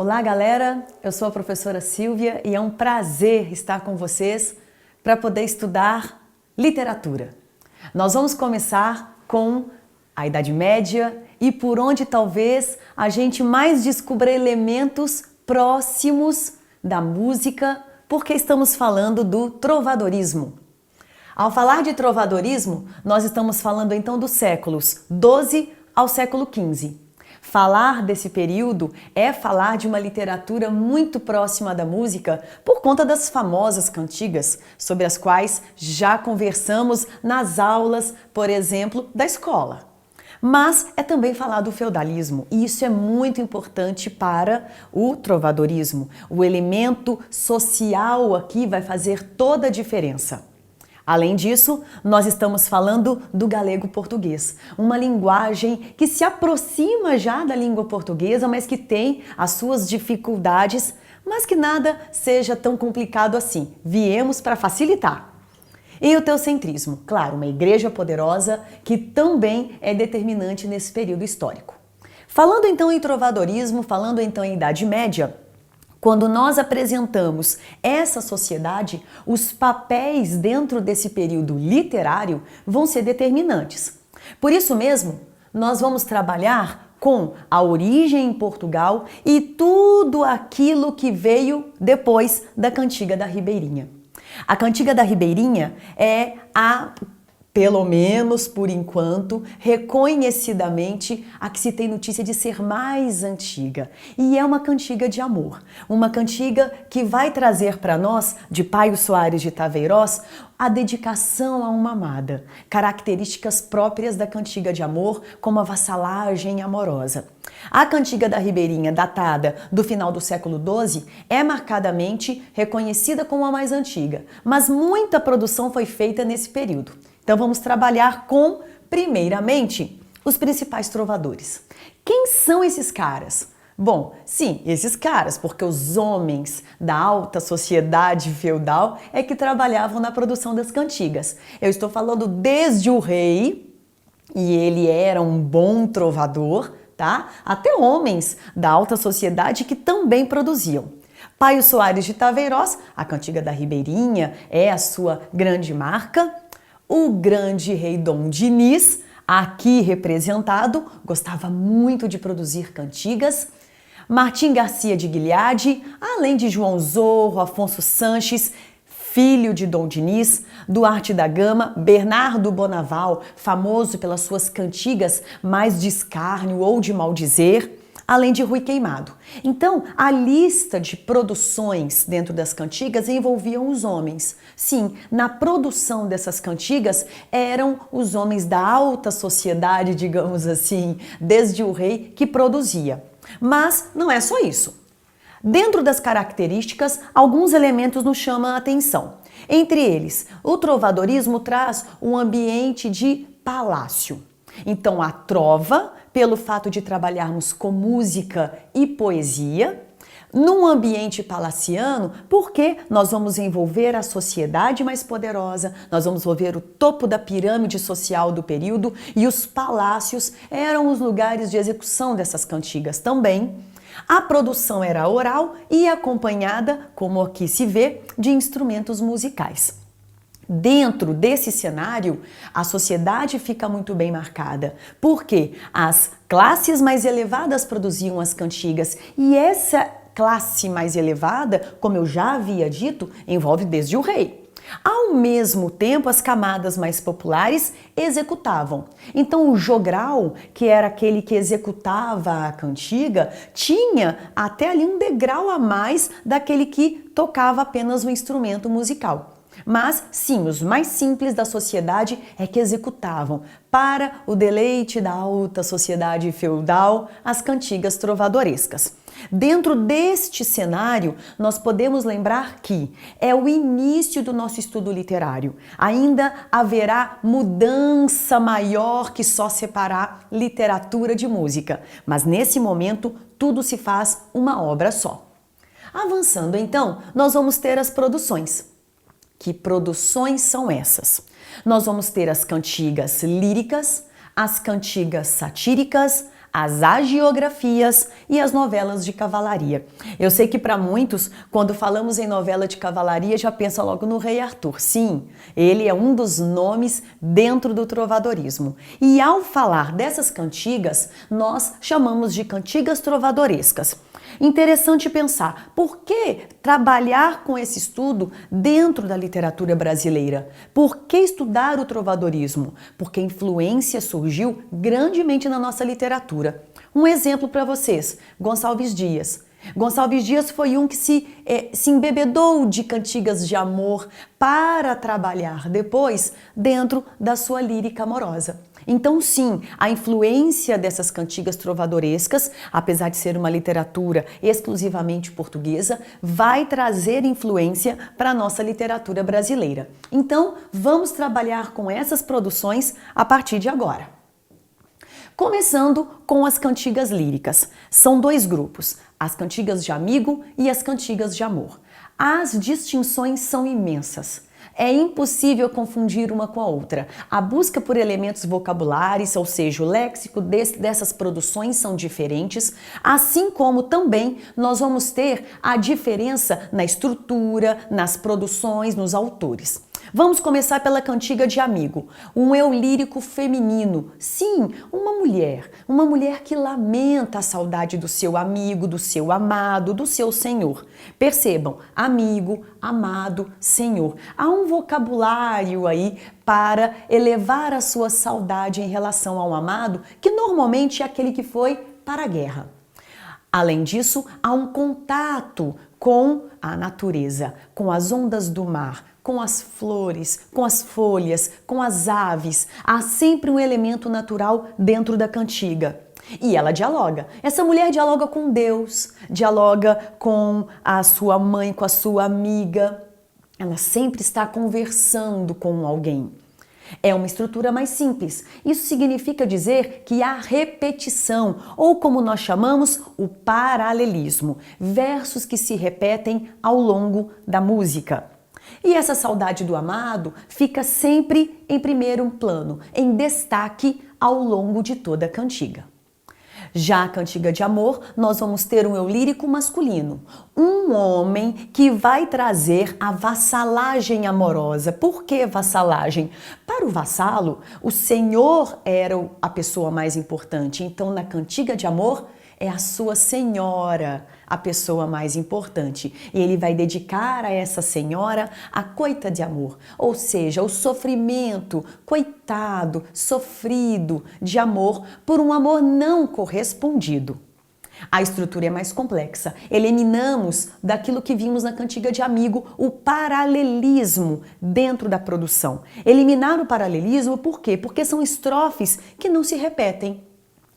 Olá, galera! Eu sou a professora Silvia e é um prazer estar com vocês para poder estudar literatura. Nós vamos começar com a Idade Média e por onde talvez a gente mais descubra elementos próximos da música, porque estamos falando do trovadorismo. Ao falar de trovadorismo, nós estamos falando então dos séculos XII ao século XV. Falar desse período é falar de uma literatura muito próxima da música por conta das famosas cantigas, sobre as quais já conversamos nas aulas, por exemplo, da escola. Mas é também falar do feudalismo, e isso é muito importante para o trovadorismo. O elemento social aqui vai fazer toda a diferença. Além disso, nós estamos falando do galego-português, uma linguagem que se aproxima já da língua portuguesa, mas que tem as suas dificuldades, mas que nada seja tão complicado assim. Viemos para facilitar. E o teocentrismo, claro, uma igreja poderosa que também é determinante nesse período histórico. Falando então em trovadorismo, falando então em Idade Média, quando nós apresentamos essa sociedade, os papéis dentro desse período literário vão ser determinantes. Por isso mesmo, nós vamos trabalhar com a origem em Portugal e tudo aquilo que veio depois da Cantiga da Ribeirinha. A Cantiga da Ribeirinha é pelo menos por enquanto, reconhecidamente a que se tem notícia de ser mais antiga. E é uma cantiga de amor, uma cantiga que vai trazer para nós, de Paio Soares de Taveirós, a dedicação a uma amada, características próprias da cantiga de amor, como a vassalagem amorosa. A Cantiga da Ribeirinha, datada do final do século XII, é marcadamente reconhecida como a mais antiga, mas muita produção foi feita nesse período. Então vamos trabalhar com, primeiramente, os principais trovadores. Quem são esses caras? Bom, sim, esses caras, porque os homens da alta sociedade feudal é que trabalhavam na produção das cantigas. Eu estou falando desde o rei, e ele era um bom trovador, tá? Até homens da alta sociedade que também produziam. Paio Soares de Taveirós, a Cantiga da Ribeirinha é a sua grande marca. O grande rei Dom Dinis, aqui representado, gostava muito de produzir cantigas. Martim Garcia de Guilhade, além de João Zorro, Afonso Sanches, filho de Dom Dinis, Duarte da Gama, Bernardo Bonaval, famoso pelas suas cantigas mais de escárnio ou de maldizer, além de Rui Queimado. Então, a lista de produções dentro das cantigas envolviam os homens. Sim, na produção dessas cantigas eram os homens da alta sociedade, digamos assim, desde o rei que produzia. Mas não é só isso. Dentro das características, alguns elementos nos chamam a atenção. Entre eles, o trovadorismo traz um ambiente de palácio. Então, a trova, pelo fato de trabalharmos com música e poesia, num ambiente palaciano, porque nós vamos envolver a sociedade mais poderosa, nós vamos envolver o topo da pirâmide social do período e os palácios eram os lugares de execução dessas cantigas também. A produção era oral e acompanhada, como aqui se vê, de instrumentos musicais. Dentro desse cenário, a sociedade fica muito bem marcada, porque as classes mais elevadas produziam as cantigas e essa classe mais elevada, como eu já havia dito, envolve desde o rei. Ao mesmo tempo, as camadas mais populares executavam. Então, o jogral, que era aquele que executava a cantiga, tinha até ali um degrau a mais daquele que tocava apenas o instrumento musical. Mas, sim, os mais simples da sociedade é que executavam, para o deleite da alta sociedade feudal, as cantigas trovadorescas. Dentro deste cenário, nós podemos lembrar que é o início do nosso estudo literário. Ainda haverá mudança maior que só separar literatura de música, mas nesse momento tudo se faz uma obra só. Avançando então, nós vamos ter as produções. Que produções são essas? Nós vamos ter as cantigas líricas, as cantigas satíricas, as hagiografias e as novelas de cavalaria. Eu sei que para muitos, quando falamos em novela de cavalaria, já pensa logo no Rei Arthur. Sim, ele é um dos nomes dentro do trovadorismo. E ao falar dessas cantigas, nós chamamos de cantigas trovadorescas. Interessante pensar, por que trabalhar com esse estudo dentro da literatura brasileira? Por que estudar o trovadorismo? Porque a influência surgiu grandemente na nossa literatura. Um exemplo para vocês, Gonçalves Dias. Gonçalves Dias foi um que se embebedou de cantigas de amor para trabalhar depois dentro da sua lírica amorosa. Então, sim, a influência dessas cantigas trovadorescas, apesar de ser uma literatura exclusivamente portuguesa, vai trazer influência para a nossa literatura brasileira. Então, vamos trabalhar com essas produções a partir de agora. Começando com as cantigas líricas. São dois grupos, as cantigas de amigo e as cantigas de amor. As distinções são imensas. É impossível confundir uma com a outra. A busca por elementos vocabulares, ou seja, o léxico dessas produções são diferentes, assim como também nós vamos ter a diferença na estrutura, nas produções, nos autores. Vamos começar pela cantiga de amigo, um eu lírico feminino. Sim, uma mulher que lamenta a saudade do seu amigo, do seu amado, do seu senhor. Percebam, amigo, amado, senhor. Há um vocabulário aí para elevar a sua saudade em relação ao amado, que normalmente é aquele que foi para a guerra. Além disso, há um contato com a natureza, com as ondas do mar, com as flores, com as folhas, com as aves. Há sempre um elemento natural dentro da cantiga. E ela dialoga. Essa mulher dialoga com Deus, dialoga com a sua mãe, com a sua amiga. Ela sempre está conversando com alguém. É uma estrutura mais simples. Isso significa dizer que há repetição, ou como nós chamamos, o paralelismo. Versos que se repetem ao longo da música. E essa saudade do amado fica sempre em primeiro plano, em destaque ao longo de toda a cantiga. Já a cantiga de amor, nós vamos ter um eu lírico masculino, um homem que vai trazer a vassalagem amorosa. Por que vassalagem? Para o vassalo, o senhor era a pessoa mais importante, então na cantiga de amor é a sua senhora a pessoa mais importante. E ele vai dedicar a essa senhora a coita de amor, ou seja, o sofrimento, coitado, sofrido de amor por um amor não correspondido. A estrutura é mais complexa. Eliminamos daquilo que vimos na cantiga de amigo o paralelismo dentro da produção. Eliminar o paralelismo por quê? Porque são estrofes que não se repetem.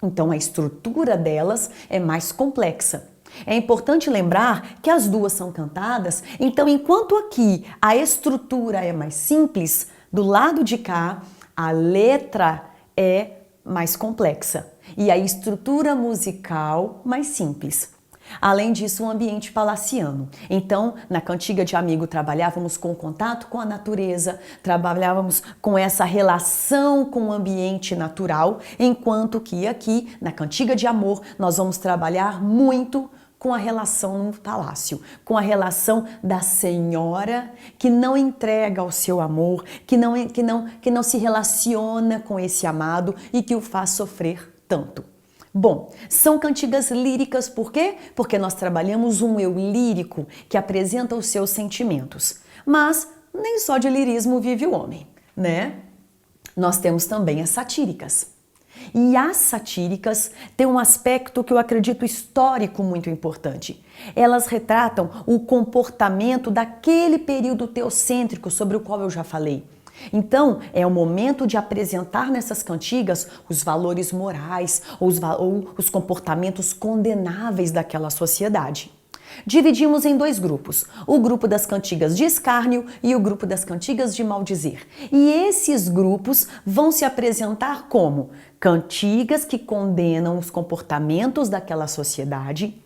Então a estrutura delas é mais complexa. É importante lembrar que as duas são cantadas, então enquanto aqui a estrutura é mais simples, do lado de cá a letra é mais complexa e a estrutura musical mais simples. Além disso, um ambiente palaciano. Então, na cantiga de amigo, trabalhávamos com o contato com a natureza, trabalhávamos com essa relação com o ambiente natural, enquanto que aqui, na cantiga de amor, nós vamos trabalhar muito com a relação no palácio, com a relação da senhora que não entrega o seu amor, que não se relaciona com esse amado e que o faz sofrer tanto. Bom, são cantigas líricas por quê? Porque nós trabalhamos um eu lírico que apresenta os seus sentimentos. Mas nem só de lirismo vive o homem, né? Nós temos também as satíricas. E as satíricas têm um aspecto que eu acredito histórico muito importante. Elas retratam o comportamento daquele período teocêntrico sobre o qual eu já falei. Então, é o momento de apresentar nessas cantigas os valores morais ou os comportamentos condenáveis daquela sociedade. Dividimos em dois grupos, o grupo das cantigas de escárnio e o grupo das cantigas de maldizer. E esses grupos vão se apresentar como cantigas que condenam os comportamentos daquela sociedade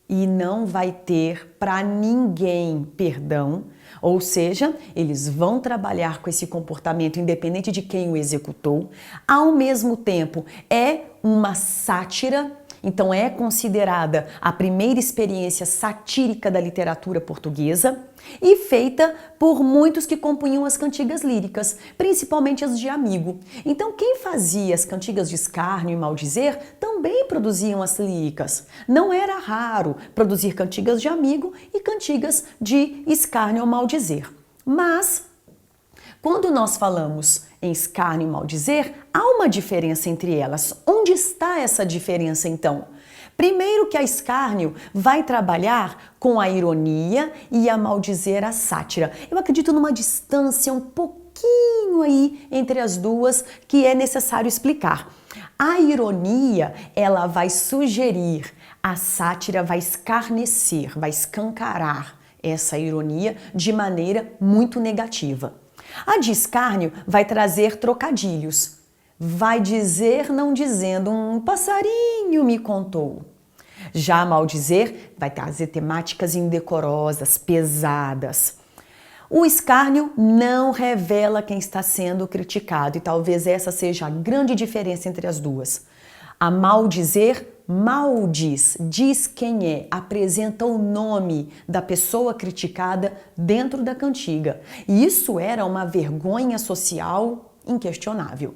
e não vai ter para ninguém perdão, ou seja, eles vão trabalhar com esse comportamento independente de quem o executou. Ao mesmo tempo, é uma sátira, então é considerada a primeira experiência satírica da literatura portuguesa e feita por muitos que compunham as cantigas líricas, principalmente as de amigo. Então quem fazia as cantigas de escárnio e maldizer também produziam as líricas. Não era raro produzir cantigas de amigo e cantigas de escárnio ou maldizer. Mas quando nós falamos em escárnio e maldizer, há uma diferença entre elas. Onde está essa diferença, então? Primeiro que a escárnio vai trabalhar com a ironia e a maldizer a sátira. Eu acredito numa distância um pouquinho aí entre as duas que é necessário explicar. A ironia, ela vai sugerir, a sátira vai escarnecer, vai escancarar essa ironia de maneira muito negativa. A de escárnio vai trazer trocadilhos. Vai dizer não dizendo, um passarinho me contou. Já a maldizer vai trazer temáticas indecorosas, pesadas. O escárnio não revela quem está sendo criticado e talvez essa seja a grande diferença entre as duas. A maldizer maldiz, diz quem é, apresenta o nome da pessoa criticada dentro da cantiga. E isso era uma vergonha social inquestionável.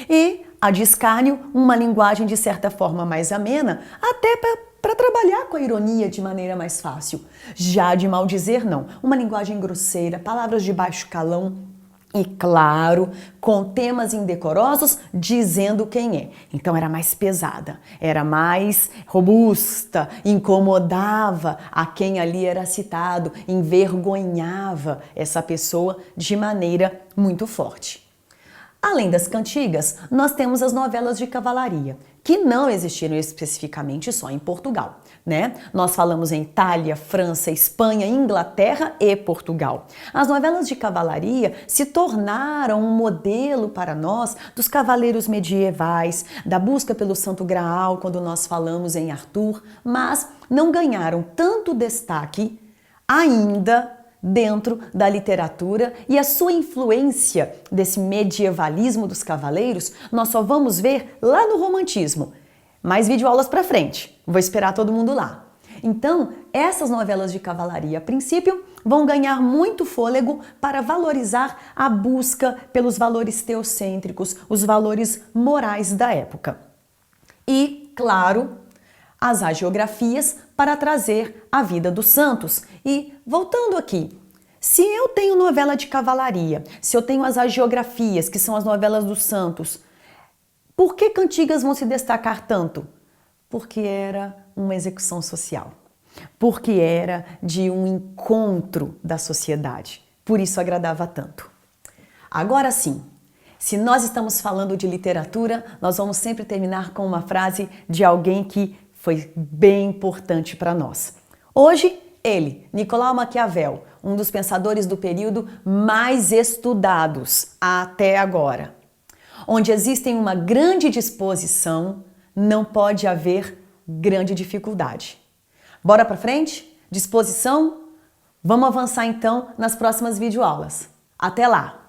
E a de escárnio, uma linguagem de certa forma mais amena, até para trabalhar com a ironia de maneira mais fácil. Já a de maldizer, não. Uma linguagem grosseira, palavras de baixo calão, e claro, com temas indecorosos, dizendo quem é. Então era mais pesada, era mais robusta, incomodava a quem ali era citado, envergonhava essa pessoa de maneira muito forte. Além das cantigas, nós temos as novelas de cavalaria, que não existiram especificamente só em Portugal, né? Nós falamos em Itália, França, Espanha, Inglaterra e Portugal. As novelas de cavalaria se tornaram um modelo para nós dos cavaleiros medievais, da busca pelo Santo Graal, quando nós falamos em Arthur, mas não ganharam tanto destaque ainda dentro da literatura e a sua influência desse medievalismo dos cavaleiros nós só vamos ver lá no romantismo. Mais videoaulas pra frente, vou esperar todo mundo lá. Então, essas novelas de cavalaria, a princípio, vão ganhar muito fôlego para valorizar a busca pelos valores teocêntricos, os valores morais da época. E, claro, as hagiografias para trazer a vida dos santos. E, voltando aqui, se eu tenho novela de cavalaria, se eu tenho as hagiografias, que são as novelas dos santos, por que cantigas vão se destacar tanto? Porque era uma execução social, porque era de um encontro da sociedade, por isso agradava tanto. Agora sim, se nós estamos falando de literatura, nós vamos sempre terminar com uma frase de alguém que foi bem importante para nós. Hoje, ele, Nicolau Maquiavel, um dos pensadores do período mais estudados até agora. Onde existem uma grande disposição, não pode haver grande dificuldade. Bora para frente? Disposição? Vamos avançar então nas próximas videoaulas. Até lá!